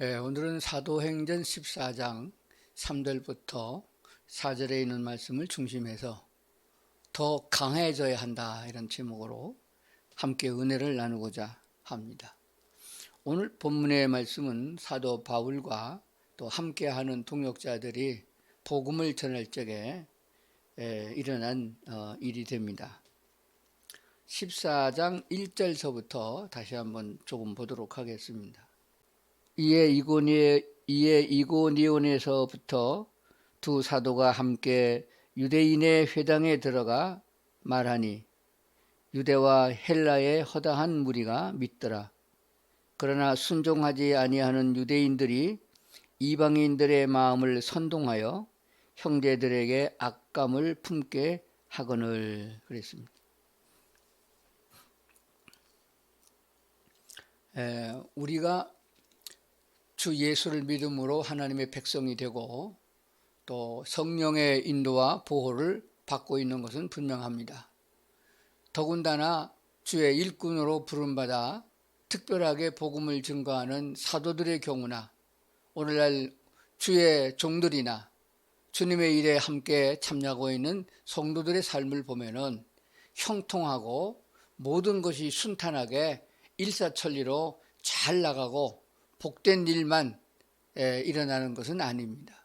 오늘은 사도행전 14장 3절부터 4절에 있는 말씀을 중심해서 더 강해져야 한다, 이런 제목으로 함께 은혜를 나누고자 합니다. 오늘 본문의 말씀은 사도 바울과 또 함께하는 동역자들이 복음을 전할 적에 일어난 일이 됩니다. 14장 1절서부터 다시 한번 조금 보도록 하겠습니다. 이에 이고니온에서부터 두 사도가 함께 유대인의 회당에 들어가 말하니 유대와 헬라의 허다한 무리가 믿더라. 그러나 순종하지 아니하는 유대인들이 이방인들의 마음을 선동하여 형제들에게 악감을 품게 하거늘, 그랬습니다. 우리가 주 예수를 믿음으로 하나님의 백성이 되고 또 성령의 인도와 보호를 받고 있는 것은 분명합니다. 더군다나 주의 일꾼으로 부름받아 특별하게 복음을 증거하는 사도들의 경우나 오늘날 주의 종들이나 주님의 일에 함께 참여하고 있는 성도들의 삶을 보면은 형통하고 모든 것이 순탄하게 일사천리로 잘 나가고 복된 일만 일어나는 것은 아닙니다.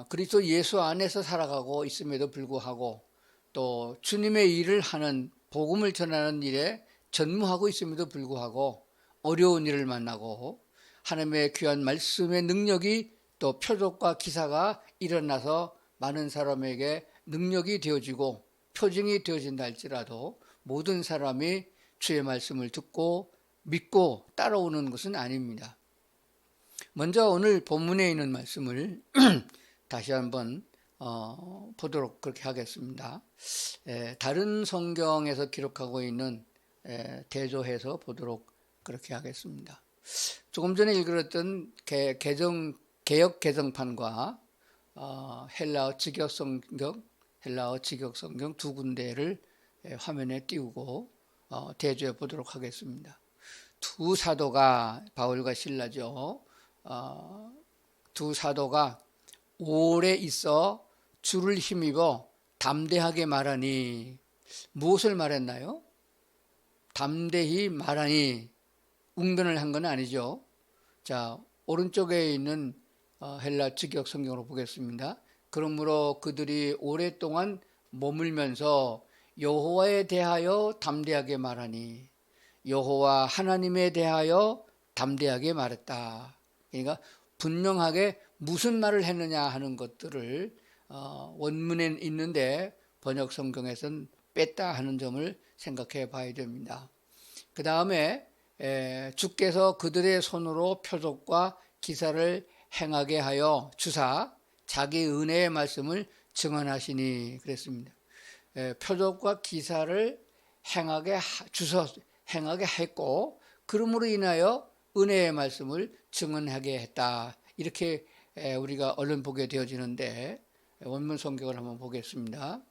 그리스도 예수 안에서 살아가고 있음에도 불구하고 또 주님의 일을 하는, 복음을 전하는 일에 전무하고 있음에도 불구하고 어려운 일을 만나고 하나님의 귀한 말씀의 능력이 또 표적과 기사가 일어나서 많은 사람에게 능력이 되어지고 표징이 되어진다 할지라도 모든 사람이 주의 말씀을 듣고 믿고 따라오는 것은 아닙니다. 먼저 오늘 본문에 있는 말씀을 다시 한번 보도록 그렇게 하겠습니다. 다른 성경에서 기록하고 있는 대조해서 보도록 그렇게 하겠습니다. 조금 전에 읽었던 개역 개정판과 헬라어 직역성경 두 군데를 화면에 띄우고 대조해 보도록 하겠습니다. 두 사도가, 바울과 실라죠. 두 사도가 오래 있어 주를 힘입어 담대하게 말하니, 무엇을 말했나요? 담대히 말하니 웅변을 한 건 아니죠. 자, 오른쪽에 있는 헬라 직역 성경으로 보겠습니다. 그러므로 그들이 오랫동안 머물면서 여호와에 대하여 담대하게 말하니, 여호와 하나님에 대하여 담대하게 말했다. 그러니까 분명하게 무슨 말을 했느냐 하는 것들을 원문에 있는데 번역 성경에서는 뺐다 하는 점을 생각해 봐야 됩니다. 그 다음에 주께서 그들의 손으로 표적과 기사를 행하게 하여 주사 자기 은혜의 말씀을 증언하시니, 그랬습니다. 표적과 기사를 행하게 했고 그러므로 인하여 은혜의 말씀을 증언하게 했다, 이렇게 우리가 얼른 보게 되어지는데 원문 성경을 한번 보겠습니다.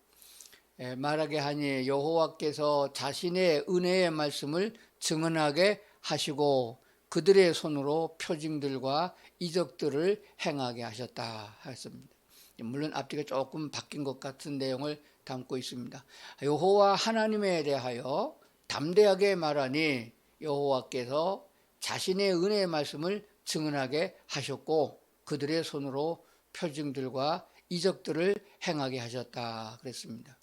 말하게 하니 여호와께서 자신의 은혜의 말씀을 증언하게 하시고 그들의 손으로 표징들과 이적들을 행하게 하셨다 하였습니다. 물론 앞뒤가 조금 바뀐 것 같은 내용을 담고 있습니다. 여호와 하나님에 대하여 담대하게 말하니 여호와께서 자신의 은혜의 말씀을 증언하게 하셨고 그들의 손으로 표징들과 이적들을 행하게 하셨다 그랬습니다.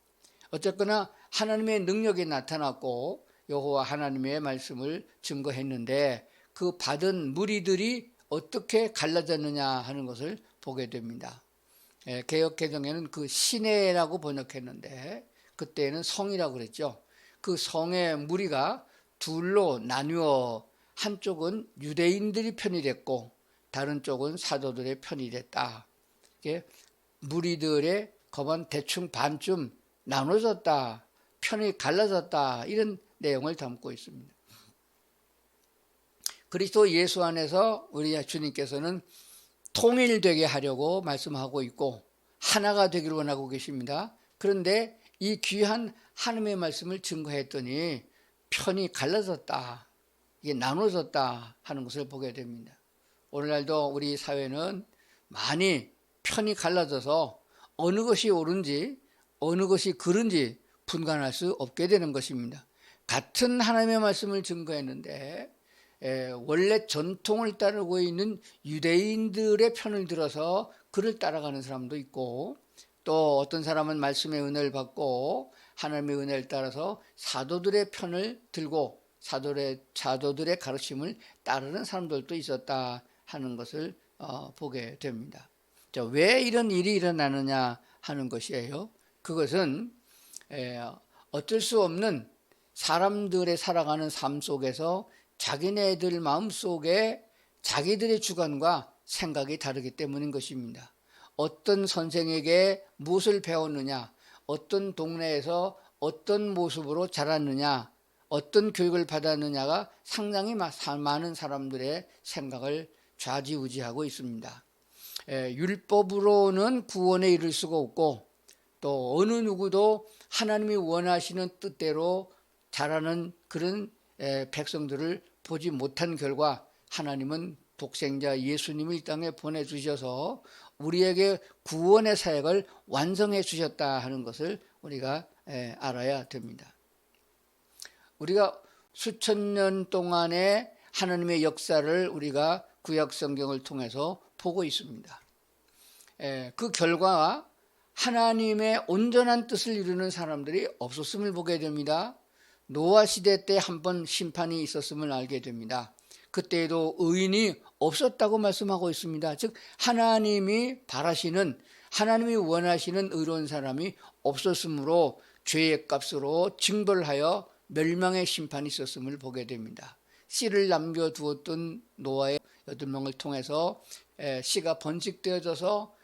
어쨌거나 하나님의 능력이 나타났고 여호와 하나님의 말씀을 증거했는데 그 받은 무리들이 어떻게 갈라졌느냐 하는 것을 보게 됩니다. 개역 개정에는 그 시내라고 번역했는데 그때는 성이라고 그랬죠. 그 성의 무리가 둘로 나뉘어 한쪽은 유대인들이 편이 됐고 다른 쪽은 사도들의 편이 됐다. 무리들의 거반 대충 반쯤 나눠졌다, 편이 갈라졌다, 이런 내용을 담고 있습니다. 그리스도 예수 안에서 우리 주님께서는 통일되게 하려고 말씀하고 있고 하나가 되기를 원하고 계십니다. 그런데 이 귀한 하나님의 말씀을 증거했더니 편이 갈라졌다. 이게 나눠졌다 하는 것을 보게 됩니다. 오늘날도 우리 사회는 많이 편이 갈라져서 어느 것이 옳은지 어느 것이 그른지 분간할 수 없게 되는 것입니다. 같은 하나님의 말씀을 증거했는데 원래 전통을 따르고 있는 유대인들의 편을 들어서 그를 따라가는 사람도 있고, 또 어떤 사람은 말씀의 은혜를 받고 하나님의 은혜를 따라서 사도들의 편을 들고 사도들의 가르침을 따르는 사람들도 있었다 하는 것을 보게 됩니다. 자, 왜 이런 일이 일어나느냐 하는 것이에요. 그것은 어쩔 수 없는 사람들의 살아가는 삶 속에서 자기네들 마음속에 자기들의 주관과 생각이 다르기 때문인 것입니다. 어떤 선생에게 무엇을 배웠느냐, 어떤 동네에서 어떤 모습으로 자랐느냐, 어떤 교육을 받았느냐가 상당히 많은 사람들의 생각을 좌지우지하고 있습니다. 율법으로는 구원에 이를 수가 없고, 또 어느 누구도 하나님이 원하시는 뜻대로 자라는 그런 백성들을 보지 못한 결과 하나님은 독생자 예수님을 이 땅에 보내주셔서 우리에게 구원의 사역을 완성해 주셨다 하는 것을 우리가 알아야 됩니다. 우리가 수천 년 동안의 하나님의 역사를 우리가 구약 성경을 통해서 보고 있습니다. 그 결과 하나님의 온전한 뜻을 이루는 사람들이 없었음을 보게 됩니다. 노아 시대 때 한 번 심판이 있었음을 알게 됩니다. 그때에도 의인이 없었다고 말씀하고 있습니다. 즉 하나님이 바라시는, 하나님이 원하시는 의로운 사람이 없었으므로 죄의 값으로 징벌하여 멸망의 심판이 있었음을 보게 됩니다. 씨를 남겨두었던 노아의 8명을 통해서 씨가 번식되어져서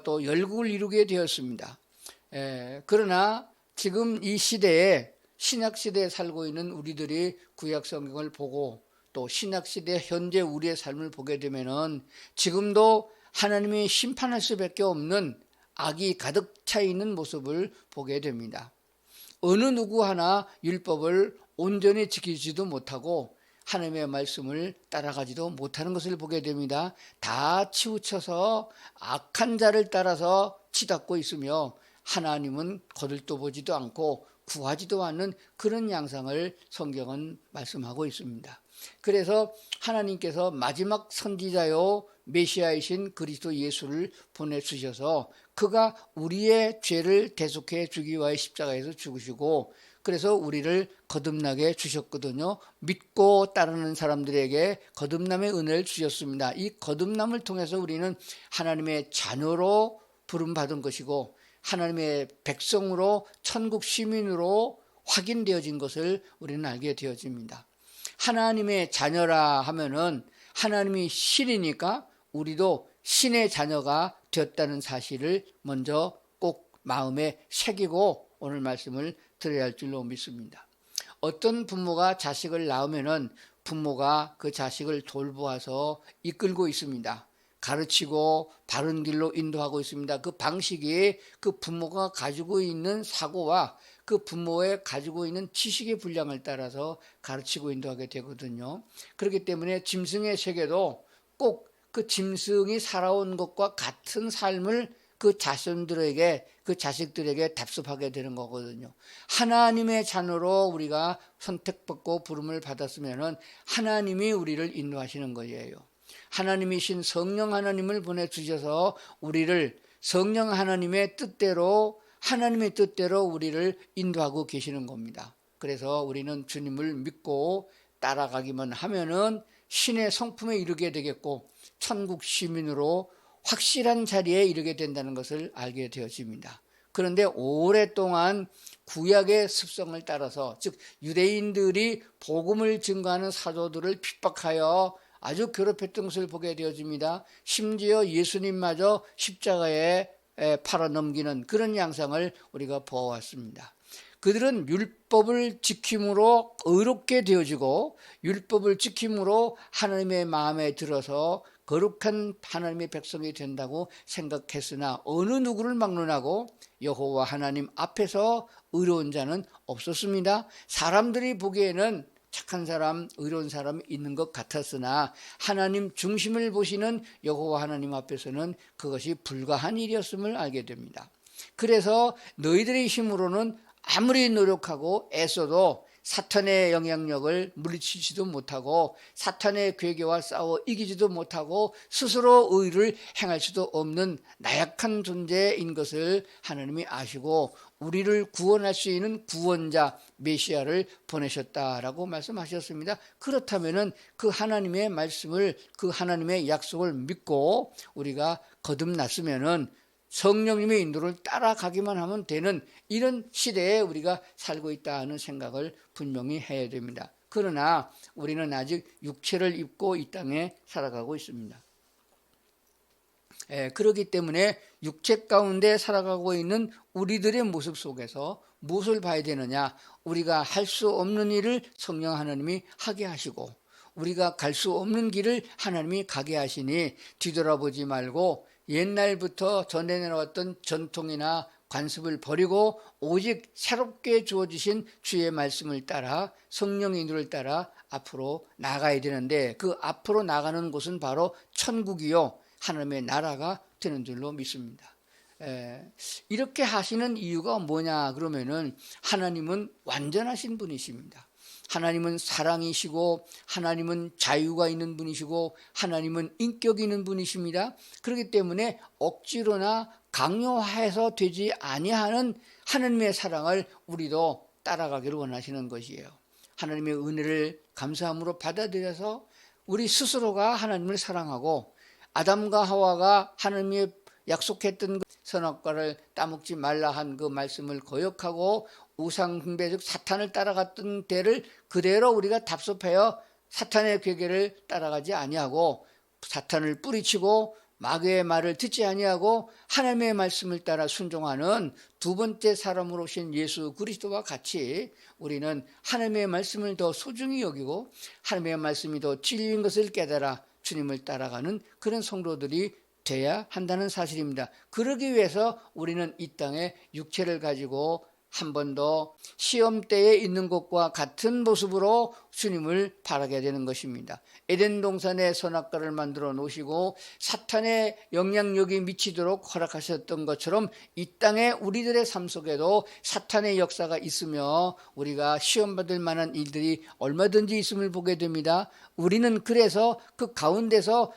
또 열국을 이루게 되었습니다. 그러나 지금 이 시대에, 신약시대에 살고 있는 우리들이 구약성경을 보고 또 신약시대 현재 우리의 삶을 보게 되면은 지금도 하나님이 심판할 수밖에 없는 악이 가득 차 있는 모습을 보게 됩니다. 어느 누구 하나 율법을 온전히 지키지도 못하고 하나님의 말씀을 따라가지도 못하는 것을 보게 됩니다. 다 치우쳐서 악한 자를 따라서 치닫고 있으며 하나님은 거들떠보지도 않고 구하지도 않는 그런 양상을 성경은 말씀하고 있습니다. 그래서 하나님께서 마지막 선지자요 메시아이신 그리스도 예수를 보내주셔서 그가 우리의 죄를 대속해 주기 위하여 십자가에서 죽으시고, 그래서 우리를 거듭나게 주셨거든요. 믿고 따르는 사람들에게 거듭남의 은혜를 주셨습니다. 이 거듭남을 통해서 우리는 하나님의 자녀로 부름받은 것이고 하나님의 백성으로 천국 시민으로 확인되어진 것을 우리는 알게 되어집니다. 하나님의 자녀라 하면은 하나님이 신이니까 우리도 신의 자녀가 되었다는 사실을 먼저 꼭 마음에 새기고 오늘 말씀을 들어야 할 줄로 믿습니다. 어떤 부모가 자식을 낳으면은 부모가 그 자식을 돌보아서 이끌고 있습니다. 가르치고 바른 길로 인도하고 있습니다. 그 방식이 그 부모가 가지고 있는 사고와 그 부모의 가지고 있는 지식의 분량을 따라서 가르치고 인도하게 되거든요. 그렇기 때문에 짐승의 세계도 꼭 그 짐승이 살아온 것과 같은 삶을 그 자손들에게, 그 자식들에게 답습하게 되는 거거든요. 하나님의 자녀로 우리가 선택받고 부름을 받았으면 하나님이 우리를 인도하시는 거예요. 하나님이신 성령 하나님을 보내주셔서 우리를 성령 하나님의 뜻대로, 하나님의 뜻대로 우리를 인도하고 계시는 겁니다. 그래서 우리는 주님을 믿고 따라가기만 하면은 신의 성품에 이르게 되겠고 천국 시민으로 확실한 자리에 이르게 된다는 것을 알게 되어집니다. 그런데 오랫동안 구약의 습성을 따라서, 즉 유대인들이 복음을 증거하는 사도들을 핍박하여 아주 괴롭혔던 것을 보게 되어집니다. 심지어 예수님마저 십자가에 팔아넘기는 그런 양상을 우리가 보아왔습니다. 그들은 율법을 지킴으로 의롭게 되어지고 율법을 지킴으로 하나님의 마음에 들어서 거룩한 하나님의 백성이 된다고 생각했으나 어느 누구를 막론하고 여호와 하나님 앞에서 의로운 자는 없었습니다. 사람들이 보기에는 착한 사람, 의로운 사람이 있는 것 같았으나 하나님 중심을 보시는 여호와 하나님 앞에서는 그것이 불가한 일이었음을 알게 됩니다. 그래서 너희들의 힘으로는 아무리 노력하고 애써도 사탄의 영향력을 물리치지도 못하고 사탄의 괴계와 싸워 이기지도 못하고 스스로 의를 행할 수도 없는 나약한 존재인 것을 하나님이 아시고 우리를 구원할 수 있는 구원자 메시아를 보내셨다라고 말씀하셨습니다. 그렇다면은 그 하나님의 말씀을, 그 하나님의 약속을 믿고 우리가 거듭났으면은 성령님의 인도를 따라가기만 하면 되는 이런 시대에 우리가 살고 있다는 생각을 분명히 해야 됩니다. 그러나 우리는 아직 육체를 입고 이 땅에 살아가고 있습니다. 그렇기 때문에 육체 가운데 살아가고 있는 우리들의 모습 속에서 무엇을 봐야 되느냐? 우리가 할 수 없는 일을 성령 하나님이 하게 하시고 우리가 갈 수 없는 길을 하나님이 가게 하시니 뒤돌아보지 말고 옛날부터 전해내왔던 전통이나 관습을 버리고 오직 새롭게 주어지신 주의 말씀을 따라 성령의 인도를 따라 앞으로 나가야 되는데 그 앞으로 나가는 곳은 바로 천국이요 하나님의 나라가 되는 줄로 믿습니다. 이렇게 하시는 이유가 뭐냐 그러면은 하나님은 완전하신 분이십니다. 하나님은 사랑이시고 하나님은 자유가 있는 분이시고 하나님은 인격이 있는 분이십니다. 그렇기 때문에 억지로나 강요해서 되지 아니하는 하나님의 사랑을 우리도 따라가기를 원하시는 것이에요. 하나님의 은혜를 감사함으로 받아들여서 우리 스스로가 하나님을 사랑하고 아담과 하와가 하나님의 약속했던 선악과를 따먹지 말라 한 그 말씀을 거역하고 우상 숭배 즉 사탄을 따라갔던 때를 그대로 우리가 답습하여 사탄의 괴계를 따라가지 아니하고 사탄을 뿌리치고 마귀의 말을 듣지 아니하고 하나님의 말씀을 따라 순종하는 두 번째 사람으로 오신 예수 그리스도와 같이 우리는 하나님의 말씀을 더 소중히 여기고 하나님의 말씀이 더 진리인 것을 깨달아 주님을 따라가는 그런 성도들이 돼야 한다는 사실입니다. 그러기 위해서 우리는 이 땅에 육체를 가지고 한 번 더 시험대에 있는 것과 같은 모습으로 주님을 바라게 되는 것입니다. 에덴 동산에 선악과를 만들어 놓으시고 사탄의 영향력이 미치도록 허락하셨던 것처럼 이 땅에 우리들의 삶 속에도 사탄의 역사가 있으며 우리가 시험받을 만한 일들이 얼마든지 있음을 보게 됩니다. 우리는 그래서 그 가운데서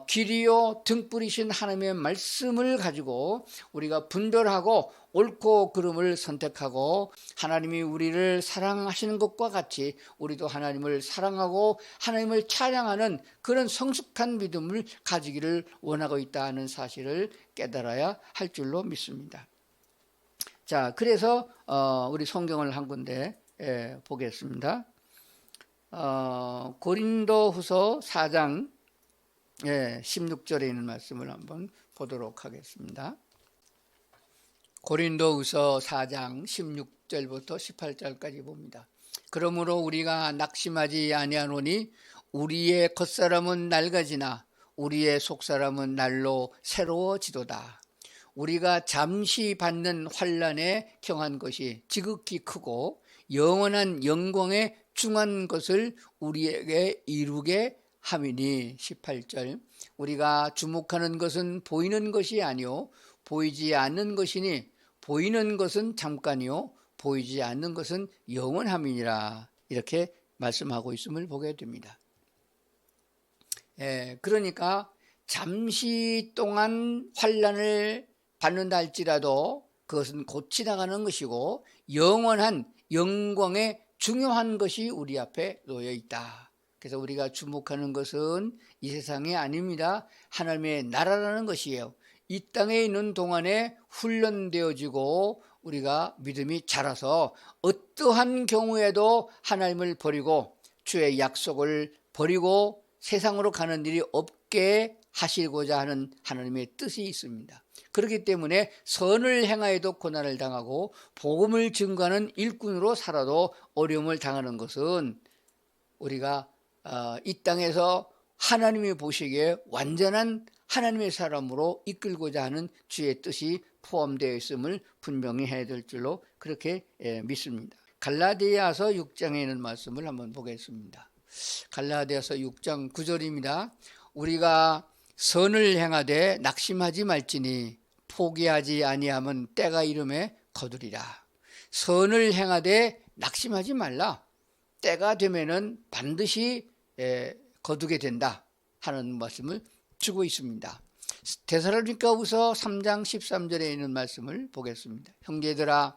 길이요 등불이신 하나님의 말씀을 가지고 우리가 분별하고 옳고 그름을 선택하고 하나님이 우리를 사랑하시는 것과 같이 우리도 하나님을 사랑하고 하나님을 찬양하는 그런 성숙한 믿음을 가지기를 원하고 있다는 사실을 깨달아야 할 줄로 믿습니다. 자, 그래서 우리 성경을 한 군데 보겠습니다. 고린도후서 4장 16절에 있는 말씀을 한번 보도록 하겠습니다. 고린도후서 4장 16절부터 18절까지 봅니다. 그러므로 우리가 낙심하지 아니하노니 우리의 겉사람은 낡아지나 우리의 속사람은 날로 새로워지도다. 우리가 잠시 받는 환난에 경한 것이 지극히 크고 영원한 영광에 중한 것을 우리에게 이루게 함이니 18절 우리가 주목하는 것은 보이는 것이 아니요 보이지 않는 것이니 보이는 것은 잠깐이요 보이지 않는 것은 영원함이니라 이렇게 말씀하고 있음을 보게 됩니다. 그러니까 잠시 동안 환난을 받는다 할지라도 그것은 곧 지나가는 것이고 영원한 영광의 중요한 것이 우리 앞에 놓여 있다. 그래서 우리가 주목하는 것은 이 세상이 아닙니다. 하나님의 나라라는 것이에요. 이 땅에 있는 동안에 훈련되어지고 우리가 믿음이 자라서 어떠한 경우에도 하나님을 버리고 주의 약속을 버리고 세상으로 가는 일이 없게 하시고자 하는 하나님의 뜻이 있습니다. 그렇기 때문에 선을 행하여도 고난을 당하고 복음을 증거하는 일꾼으로 살아도 어려움을 당하는 것은 우리가 이 땅에서 하나님이 보시기에 완전한 하나님의 사람으로 이끌고자 하는 주의 뜻이 포함되어 있음을 분명히 해야 될 줄로 그렇게 믿습니다. 갈라디아서 6장에 있는 말씀을 한번 보겠습니다. 갈라디아서 6장 9절입니다. 우리가 선을 행하되 낙심하지 말지니 포기하지 아니하면 때가 이름에 거두리라. 선을 행하되 낙심하지 말라. 때가 되면은 반드시 거두게 된다 하는 말씀을 주고 있습니다. 데살로니가후서 3장 13절에 있는 말씀을 보겠습니다. 형제들아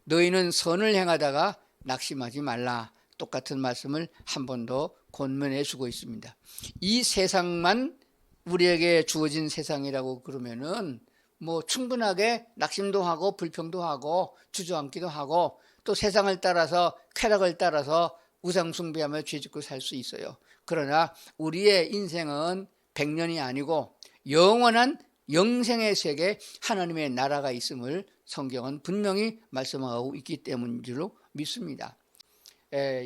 너희는 선을 행하다가 낙심하지 말라. 똑같은 말씀을 한 번 더 권면해 주고 있습니다. 이 세상만 우리에게 주어진 세상이라고 그러면은 뭐 충분하게 낙심도 하고 불평도 하고 주저앉기도 하고 또 세상을 따라서 쾌락을 따라서 우상숭배하며 죄짓고 살 수 있어요. 그러나 우리의 인생은 100년이 아니고 영원한 영생의 세계 하나님의 나라가 있음을 성경은 분명히 말씀하고 있기 때문인 줄로 믿습니다.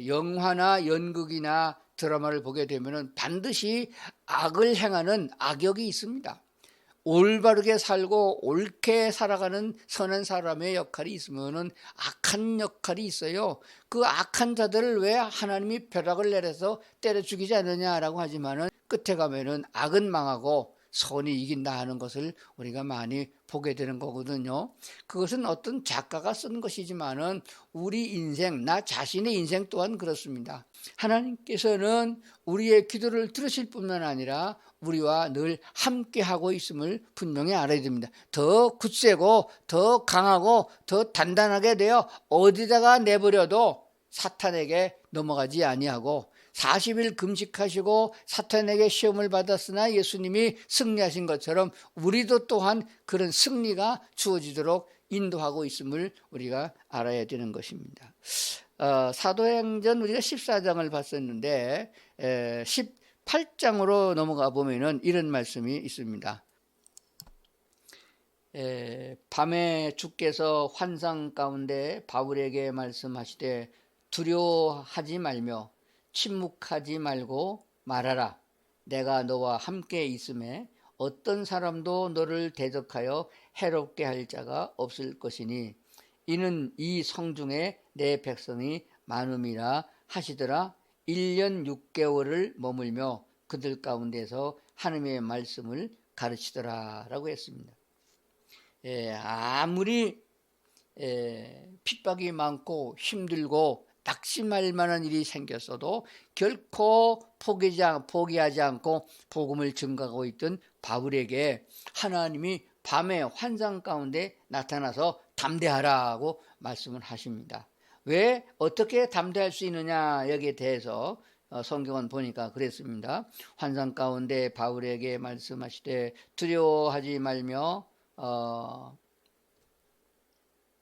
영화나 연극이나 드라마를 보게 되면 반드시 악을 행하는 악역이 있습니다. 올바르게 살고 옳게 살아가는 선한 사람의 역할이 있으면 악한 역할이 있어요. 그 악한 자들을 왜 하나님이 벼락을 내려서 때려 죽이지 않느냐라고 하지만은 끝에 가면은 악은 망하고 선이 이긴다 하는 것을 우리가 많이 보게 되는 거거든요. 그것은 어떤 작가가 쓴 것이지만은 우리 인생, 나 자신의 인생 또한 그렇습니다. 하나님께서는 우리의 기도를 들으실 뿐만 아니라 우리와 늘 함께하고 있음을 분명히 알아야 됩니다. 더 굳세고 더 강하고 더 단단하게 되어 어디다가 내버려도 사탄에게 넘어가지 아니하고 40일 금식하시고 사탄에게 시험을 받았으나 예수님이 승리하신 것처럼 우리도 또한 그런 승리가 주어지도록 인도하고 있음을 우리가 알아야 되는 것입니다. 사도행전 우리가 14장을 봤었는데 18장으로 넘어가 보면은 이런 말씀이 있습니다. 밤에 주께서 환상 가운데 바울에게 말씀하시되 두려워하지 말며 침묵하지 말고 말하라. 내가 너와 함께 있음에 어떤 사람도 너를 대적하여 해롭게 할 자가 없을 것이니 이는 이 성중에 내 백성이 많음이라 하시더라. 1년 6개월을 머물며 그들 가운데서 하나님의 말씀을 가르치더라 라고 했습니다. 아무리 핍박이 많고 힘들고 낙심할 만한 일이 생겼어도 결코 포기하지 않고 복음을 증거하고 있던 바울에게 하나님이 밤에 환상 가운데 나타나서 담대하라고 말씀을 하십니다. 왜 어떻게 담대할 수 있느냐 여기에 대해서 성경은 보니까 그랬습니다. 환상 가운데 바울에게 말씀하시되 두려워하지 말며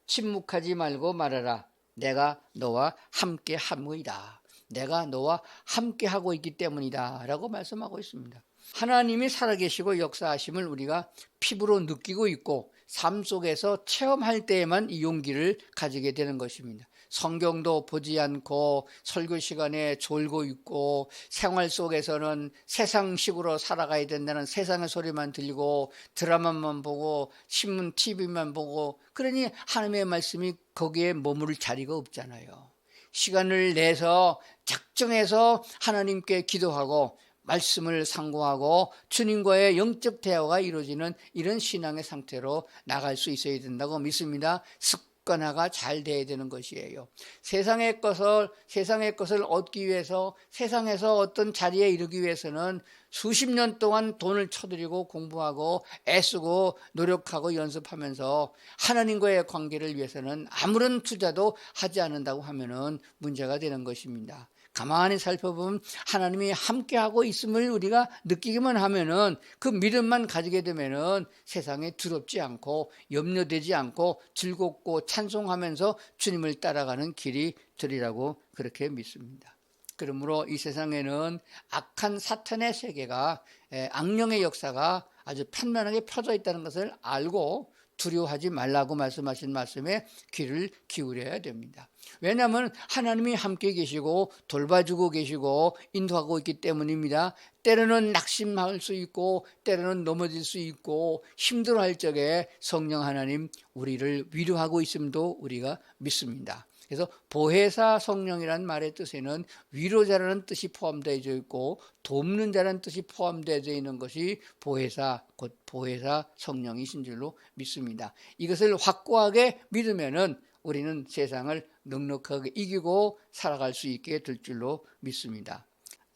침묵하지 말고 말하라. 내가 너와 함께 함이다. 내가 너와 함께 하고 있기 때문이다 라고 말씀하고 있습니다. 하나님이 살아계시고 역사하심을 우리가 피부로 느끼고 있고 삶 속에서 체험할 때에만 이 용기를 가지게 되는 것입니다. 성경도 보지 않고 설교 시간에 졸고 있고 생활 속에서는 세상식으로 살아가야 된다는 세상의 소리만 들리고 드라마만 보고 신문 TV만 보고 그러니 하나님의 말씀이 거기에 머무를 자리가 없잖아요. 시간을 내서 작정해서 하나님께 기도하고 말씀을 상고하고 주님과의 영적 대화가 이루어지는 이런 신앙의 상태로 나갈 수 있어야 된다고 믿습니다. 습관화가 잘 돼야 되는 것이에요. 세상의 것을 얻기 위해서 세상에서 어떤 자리에 이르기 위해서는 수십 년 동안 돈을 쳐들이고 공부하고 애쓰고 노력하고 연습하면서 하나님과의 관계를 위해서는 아무런 투자도 하지 않는다고 하면은 문제가 되는 것입니다. 가만히 살펴보면 하나님이 함께하고 있음을 우리가 느끼기만 하면은 그 믿음만 가지게 되면은 세상에 두렵지 않고 염려되지 않고 즐겁고 찬송하면서 주님을 따라가는 길이 되리라고 그렇게 믿습니다. 그러므로 이 세상에는 악한 사탄의 세계가 악령의 역사가 아주 편만하게 펴져 있다는 것을 알고 두려워하지 말라고 말씀하신 말씀에 귀를 기울여야 됩니다. 왜냐하면 하나님이 함께 계시고 돌봐주고 계시고 인도하고 있기 때문입니다. 때로는 낙심할 수 있고 때로는 넘어질 수 있고 힘들어할 적에 성령 하나님 우리를 위로하고 있음도 우리가 믿습니다. 그래서 보혜사 성령이라는 말의 뜻에는 위로자라는 뜻이 포함되어 있고 돕는 자라는 뜻이 포함되어 있는 것이 보혜사, 곧 보혜사 성령이신 줄로 믿습니다. 이것을 확고하게 믿으면은 우리는 세상을 넉넉하게 이기고 살아갈 수 있게 될 줄로 믿습니다.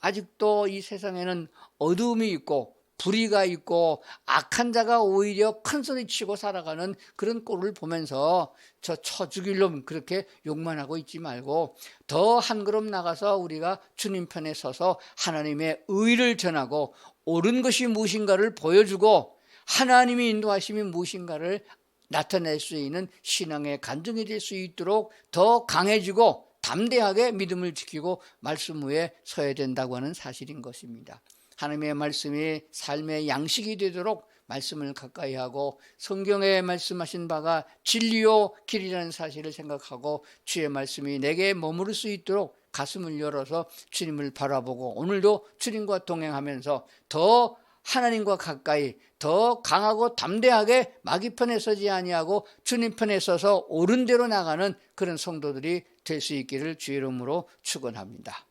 아직도 이 세상에는 어둠이 있고 불의가 있고 악한 자가 오히려 큰 소리 치고 살아가는 그런 꼴을 보면서 저 죽일 놈 그렇게 욕만 하고 있지 말고 더 한 걸음 나가서 우리가 주님 편에 서서 하나님의 의를 전하고 옳은 것이 무엇인가를 보여주고 하나님이 인도하심이 무엇인가를 나타낼 수 있는 신앙의 간증이 될 수 있도록 더 강해지고 담대하게 믿음을 지키고 말씀 위에 서야 된다고 하는 사실인 것입니다. 하나님의 말씀이 삶의 양식이 되도록 말씀을 가까이 하고 성경에 말씀하신 바가 진리요 길이라는 사실을 생각하고 주의 말씀이 내게 머무를 수 있도록 가슴을 열어서 주님을 바라보고 오늘도 주님과 동행하면서 더 하나님과 가까이 더 강하고 담대하게 마귀 편에 서지 아니하고 주님 편에 서서 옳은 대로 나가는 그런 성도들이 될 수 있기를 주의 이름으로 축원합니다.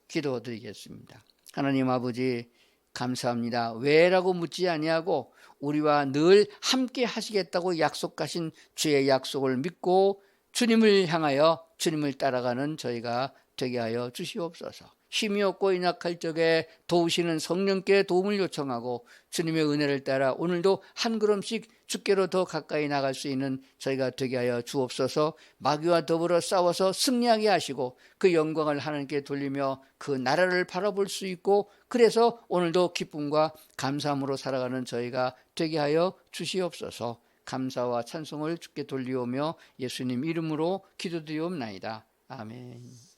기도드리겠습니다. 하나님 아버지 감사합니다. 왜라고 묻지 아니하고 우리와 늘 함께 하시겠다고 약속하신 주의 약속을 믿고 주님을 향하여 주님을 따라가는 저희가 되게 하여 주시옵소서. 힘이 없고 연약할 적에 도우시는 성령께 도움을 요청하고 주님의 은혜를 따라 오늘도 한 걸음씩 주께로 더 가까이 나갈 수 있는 저희가 되게 하여 주옵소서. 마귀와 더불어 싸워서 승리하게 하시고 그 영광을 하나님께 돌리며 그 나라를 바라볼 수 있고 그래서 오늘도 기쁨과 감사함으로 살아가는 저희가 되게 하여 주시옵소서. 감사와 찬송을 주께 돌리오며 예수님 이름으로 기도드리옵나이다. 아멘.